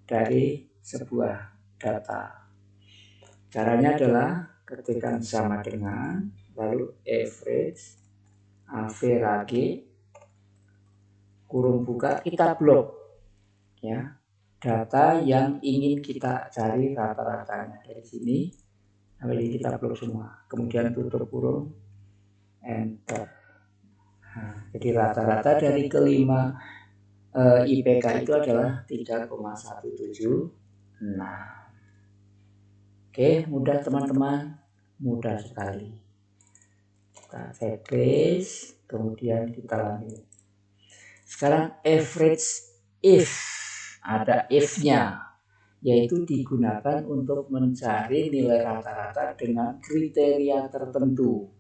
dari sebuah data. Caranya adalah ketikkan sama dengan lalu average kurung buka, kita blok ya data yang ingin kita cari rata-ratanya. Dari sini sampai ini kita blok semua, kemudian tutup kurung, enter. Nah, jadi rata-rata dari kelima IPK itu adalah 3,176. Oke, mudah teman-teman, mudah sekali. Kita checklist, kemudian kita lanjut. Sekarang average if, ada if-nya, yaitu digunakan untuk mencari nilai rata-rata dengan kriteria tertentu.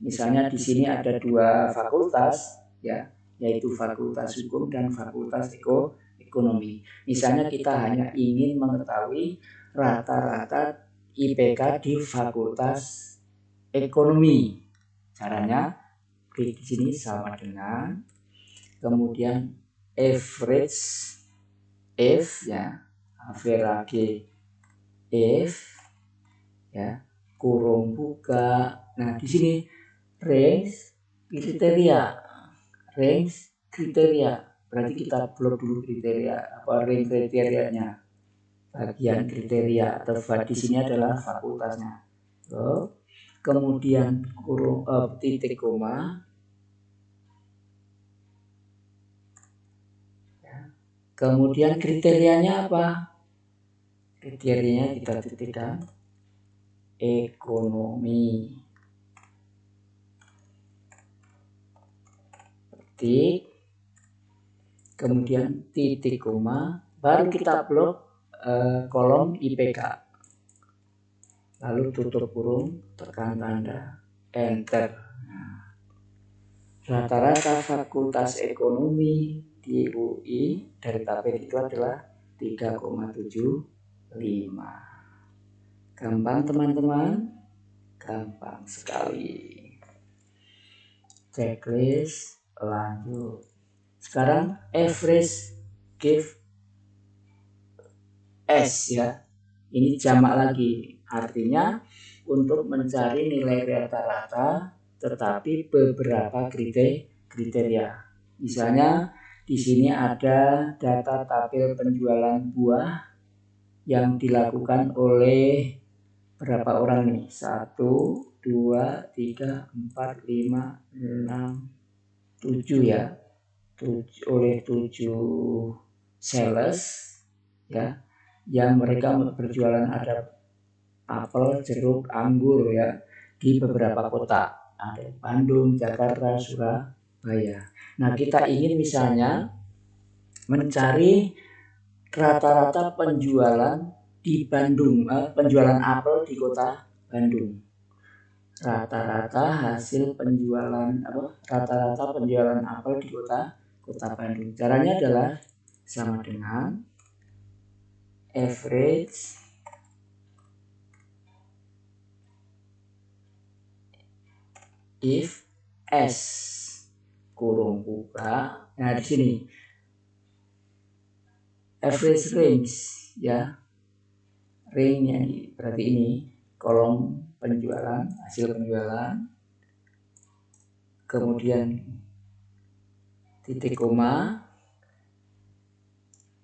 Misalnya di sini ada dua fakultas, ya, yaitu Fakultas Hukum dan Fakultas Ekonomi. Misalnya kita hanya ingin mengetahui rata-rata IPK di Fakultas Ekonomi. Caranya klik di sini sama dengan, kemudian average if, ya, average if, ya, kurung buka. Nah di sini range kriteria, berarti kita blok dulu kriteria, apa range kriterianya, bagian kriteria atau di sini adalah fakultasnya. Kemudian kurung titik koma, kemudian kriterianya apa? Kriterianya kita titikkan ekonomi, titik, kemudian titik koma, baru kita blok kolom IPK, lalu tutup kurung, tekan tanda enter. Rata-rata Fakultas Ekonomi di UI dari tabel itu adalah 3,75. Gampang teman-teman, gampang sekali. Checklist lanjut. Sekarang average give S, ya. Ini jamak lagi, artinya untuk mencari nilai rata-rata tetapi beberapa kriteria. Misalnya di sini ada data tabel penjualan buah yang dilakukan oleh berapa orang nih? 1, 2, 3, 4, 5, 6, 7, ya. Oleh 7 sales, ya, yang mereka berjualan ada apel, jeruk, anggur, ya, di beberapa kota, ada Bandung, Jakarta, Surabaya. Nah kita ingin misalnya mencari rata-rata penjualan di Bandung, penjualan apel di kota Bandung, rata-rata hasil penjualan rata-rata penjualan apel di kota Bandung. Caranya adalah sama dengan average if S kurung buka. Nah di sini average range, ya, range-nya berarti ini kolom penjualan, hasil penjualan, kemudian titik koma,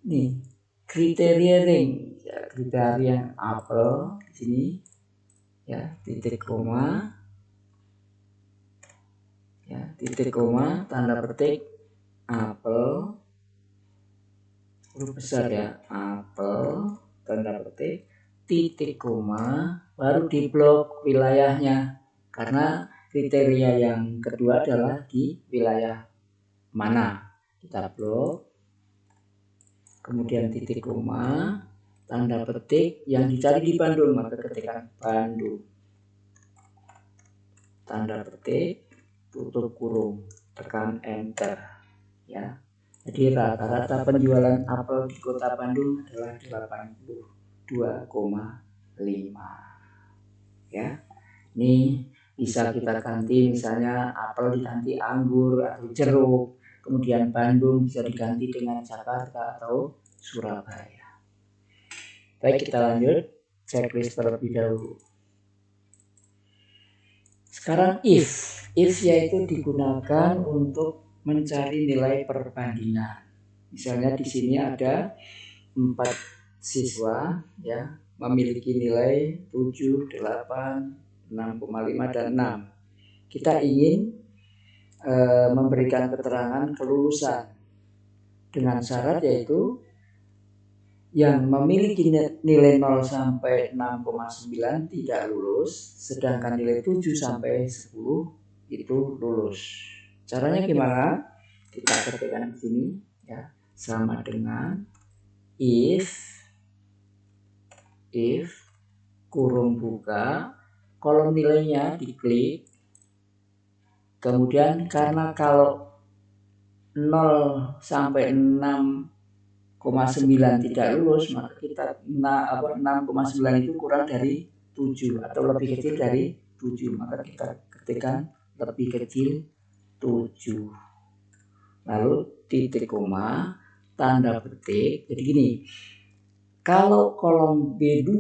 nih kriteria range, ya, kriteria apel di sini, ya, titik koma, ya, titik koma, tanda petik apel, huruf besar, ya, apel, tanda petik, titik koma, baru di blok wilayahnya, karena kriteria yang kedua adalah di wilayah mana. Kita blok, kemudian titik koma, tanda petik, yang dicari di Bandung, maka ketikkan Bandung, tanda petik, tutup kurung, tekan enter, ya. Jadi rata-rata penjualan apel di kota Bandung adalah 82,5, ya. Ini bisa kita ganti, misalnya apel diganti anggur atau jeruk, kemudian Bandung bisa diganti dengan Jakarta atau Surabaya. Baik, kita lanjut checklist terlebih dahulu. Sekarang if yaitu digunakan untuk mencari nilai perbandingan. Misalnya di sini ada 4 siswa, ya, memiliki nilai 7, 8, 6,5 dan 6. Kita ingin memberikan keterangan kelulusan dengan syarat yaitu yang memiliki nilai 0 sampai 6,9 tidak lulus, sedangkan nilai 7 sampai 10 itu lulus. Caranya gimana? Kita ketikkan di sini, ya, sama dengan if kurung buka, kolom nilainya diklik, Kemudian karena kalau 0 sampai 6,9 tidak lulus, maka kita 6,9 itu kurang dari 7 atau lebih kecil dari 7, maka kita ketikkan lebih kecil 7. Lalu titik koma, tanda petik. Jadi gini, kalau kolom B2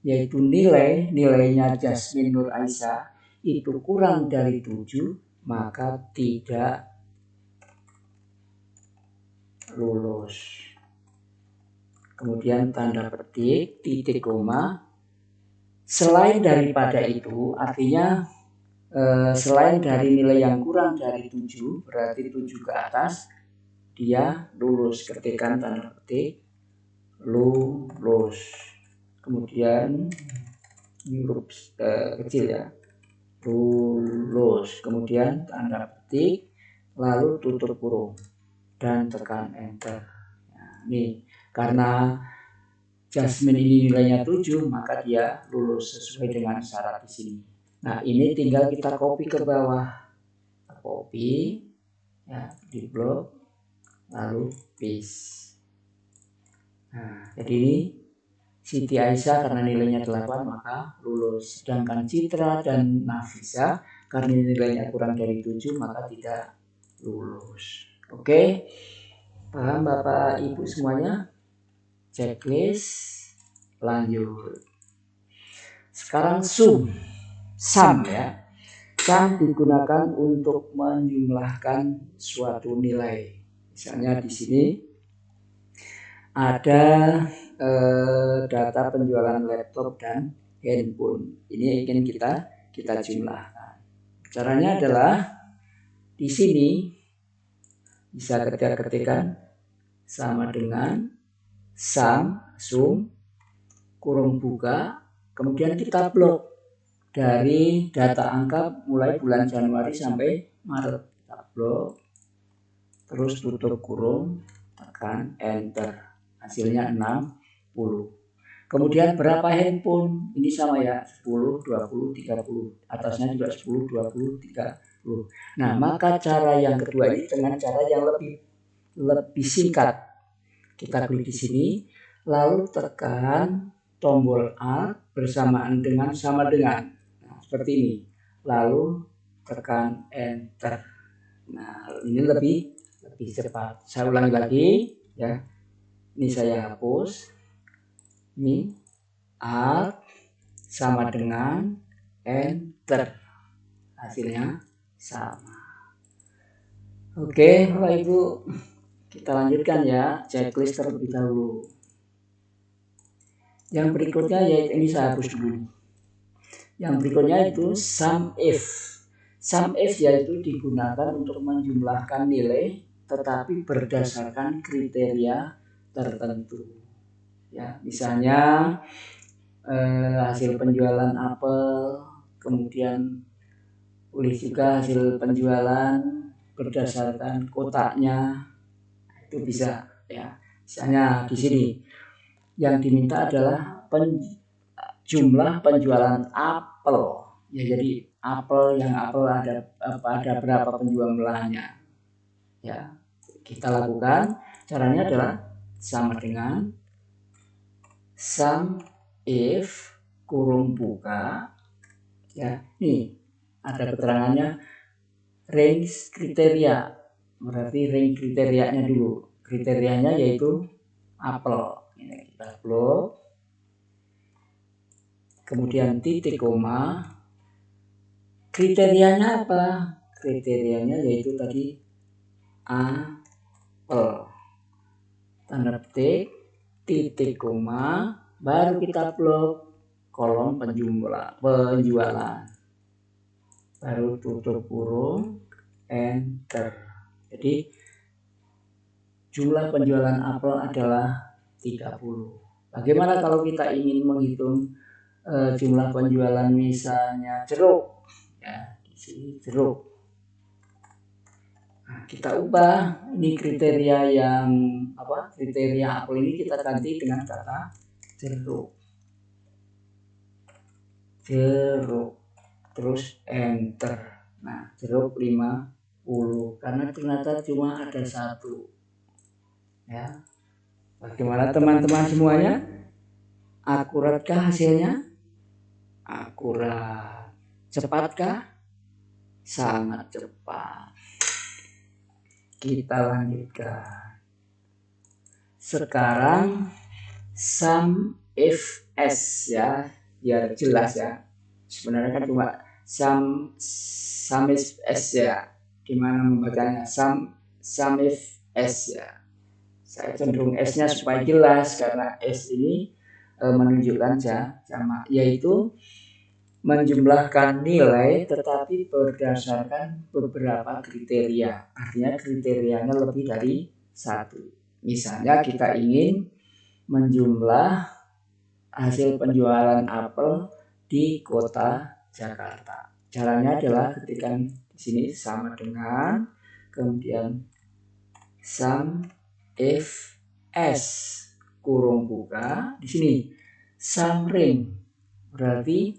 yaitu nilainya Jasmine Nur Aisyah itu kurang dari 7, maka tidak lulus. Kemudian tanda petik, titik koma. Selain daripada itu, artinya selain dari nilai yang kurang dari 7, berarti 7 ke atas, dia lulus. Ketikkan tanda petik, lulus. Kemudian huruf kecil ya, lulus. Kemudian tanda petik, lalu tutup kurung dan tekan enter. Nah, ini karena Jasmine ini nilainya 7, maka dia lulus sesuai dengan syarat di sini. Nah, ini tinggal kita copy ke bawah. Copy ya, di blok lalu paste. Nah, jadi ini Siti Aisyah karena nilainya 8 maka lulus. Sedangkan Citra dan Nafisa karena nilainya kurang dari 7 maka tidak lulus. Oke, paham Bapak Ibu semuanya? Checklist, lanjut. Sekarang sum ya. Sum digunakan untuk menjumlahkan suatu nilai. Misalnya di sini ada data penjualan laptop dan handphone. Ini ingin kita jumlahkan. Caranya adalah di sini bisa kita ketikkan sama dengan sum kurung buka, kemudian kita blok dari data angka mulai bulan Januari sampai Maret. Kita blok, terus tutup kurung, tekan enter. Hasilnya 60. Kemudian berapa handphone? Ini sama ya, 10, 20, 30. Atasnya juga 10, 20, 30. Nah, maka cara yang kedua ini dengan cara yang lebih singkat. Kita klik di sini, lalu tekan tombol Alt bersamaan dengan sama dengan. Nah, seperti ini. Lalu tekan enter. Nah, ini lebih cepat. Saya ulangi lagi ya. Ini saya hapus. Ini Alt sama dengan enter. Hasilnya sama. Oke, Bapak Ibu, kita lanjutkan ya, checklist terlebih dahulu. Yang berikutnya yaitu ini saya hapus dulu. Yang berikutnya itu sum if. Sum if yaitu digunakan untuk menjumlahkan nilai tetapi berdasarkan kriteria tertentu. Ya, misalnya hasil penjualan apel, kemudian boleh juga hasil penjualan berdasarkan kotaknya, itu bisa ya. Misalnya di sini yang diminta adalah jumlah penjualan apel ya, jadi apel ada berapa penjualannya ya. Kita lakukan, caranya adalah sama dengan sum if kurung buka ya. Nih ada keterangannya range kriteria, berarti range kriterianya dulu. Kriterianya yaitu apel. Ini kita blok, kemudian titik koma. Kriterianya apa? Kriterianya yaitu tadi apel. Tanda petik, titik koma, baru kita blok kolom penjualan. Baru tutup kurung, enter. Jadi jumlah penjualan apel adalah 30. Bagaimana kalau kita ingin menghitung jumlah penjualan misalnya jeruk ya, di sini jeruk. Nah, kita ubah ini kriteria yang kriteria apel ini kita ganti dengan kata jeruk. Terus enter. Nah, jeruk 50 karena ternyata cuma ada 1. Ya. Bagaimana teman-teman semuanya? Akuratkah hasilnya? Akurat. Cepatkah? Sangat cepat. Kita lanjutkan. Sekarang sum if s ya, biar jelas ya. Sebenarnya kan cuma sum if s ya. Gimana membacanya? Sum if s ya. Saya cenderung s-nya supaya jelas karena s ini menunjukkan jamak, yaitu menjumlahkan nilai tetapi berdasarkan beberapa kriteria. Artinya kriterianya lebih dari 1. Misalnya kita ingin menjumlah hasil penjualan apel di kota Jakarta. Caranya adalah ketikkan di sini sama dengan kemudian sum if s kurung buka di sini sum ring berarti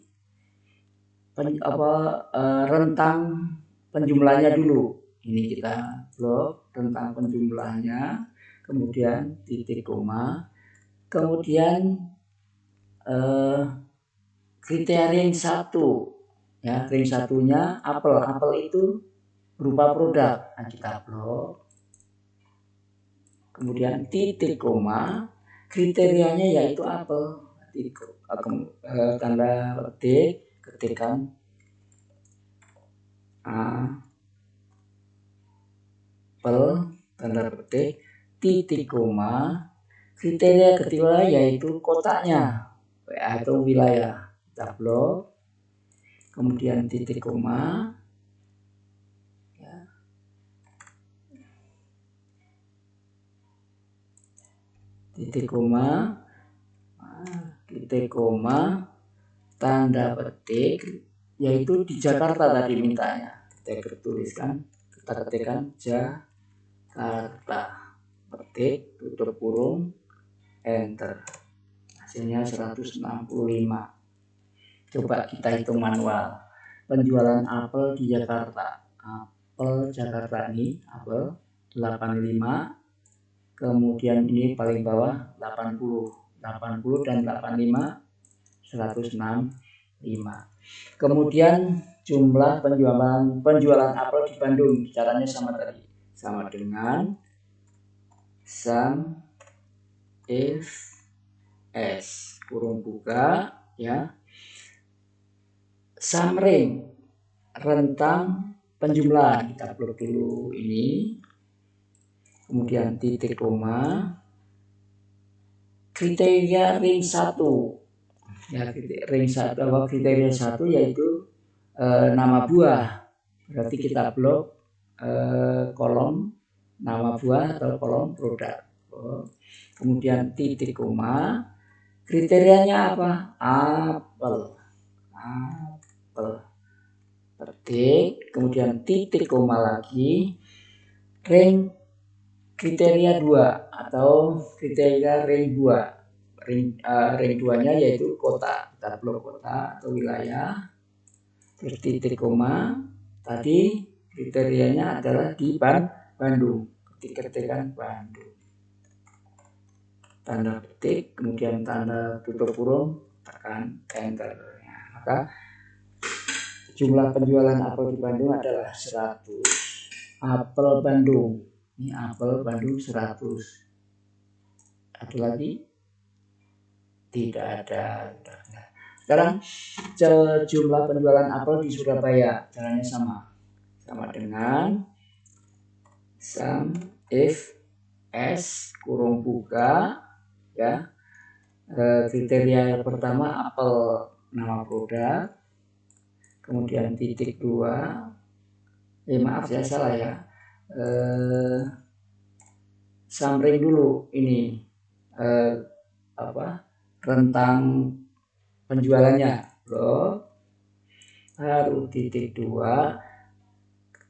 rentang penjumlahnya dulu. Ini kita blok rentang penjumlahnya, kemudian titik koma, kemudian kriteria ring 1 ya, ring 1-nya apel itu berupa produk. Nah, kita blok, kemudian titik koma, kriterianya yaitu apel, tanda petik, ketikkan apel, tanda petik, titik koma, kriteria kedua yaitu kotaknya atau wilayah. Kita blok, kemudian titik koma, ya. Titik koma, tanda petik, yaitu di Jakarta tadi mintanya. Kita tuliskan, kita ketikkan Jakarta, petik, tutup kurung, enter. Hasilnya 165. Coba kita hitung manual. Penjualan apel di Jakarta. Apel Jakarta ini, apel 85. Kemudian ini paling bawah 80 dan 85 165. Kemudian jumlah penjualan apel di Bandung, caranya sama tadi, sama dengan sum if s kurung buka ya, sum ring rentang penjumlahan, kita blok dulu ini, kemudian titik koma, kriteria ring 1 ya, ring 1 kriteria 1 yaitu nama buah, berarti kita blok kolom nama buah atau kolom produk. Kemudian titik koma, kriterianya apa? Apel, petik, kemudian titik koma lagi, ring kriteria 2 atau kriteria ring 2. Ring 2-nya yaitu kota, kita blok kota atau wilayah. Terus titik koma, tadi kriterianya adalah di Bandung, ketikkan Bandung, tanda petik, kemudian tanda tutup kurung, tekan enter. Ya, maka jumlah penjualan apel di Bandung adalah 100. Apel Bandung, ini apel Bandung 100. Ada lagi? Tidak ada. Sekarang jumlah penjualan apel di Surabaya, caranya sama dengan sum if s kurung buka ya, kriteria pertama apel nama produk, kemudian titik 2, maaf ya salah ya, sum ring dulu ini, rentang penjualannya, baru titik 2,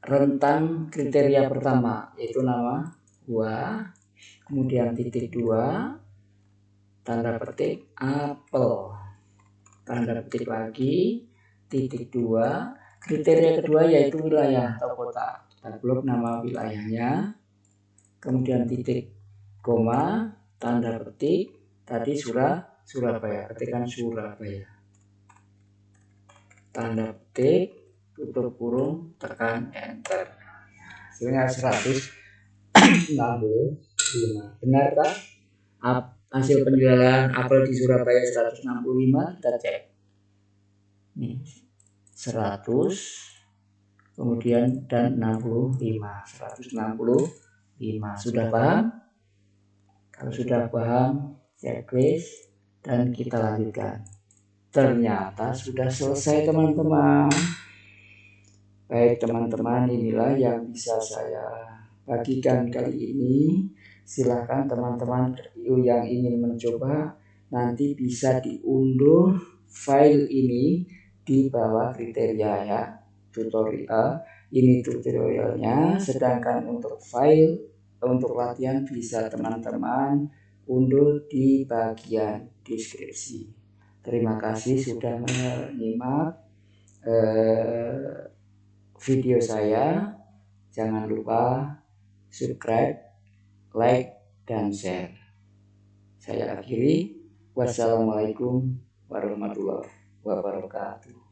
rentang kriteria pertama yaitu nama buah, kemudian titik 2, tanda petik apel, tanda petik lagi, titik 2, Kriteria kedua yaitu wilayah atau kota. Kita blok nama wilayahnya, kemudian titik, koma, tanda petik, tadi Surabaya, ketikkan Surabaya. Tanda petik, tutup kurung, tekan enter. Hasilnya 165. Benarkah hasil penjualan apel di Surabaya 165? Kita cek. Nih, 100 kemudian dan 165. Sudah paham? Kalau sudah paham, checklist dan kita lanjutkan. Ternyata sudah selesai teman-teman. Baik teman-teman, inilah yang bisa saya bagikan kali ini. Silahkan teman-teman yang ingin mencoba nanti bisa diunduh file ini di bawah kriteria ya, tutorial. Ini tutorialnya, sedangkan untuk file untuk latihan bisa teman-teman unduh di bagian deskripsi. Terima kasih sudah menyimak video saya. Jangan lupa subscribe, like, dan share. Saya akhiri. Wassalamualaikum warahmatullahi wabarakatuh.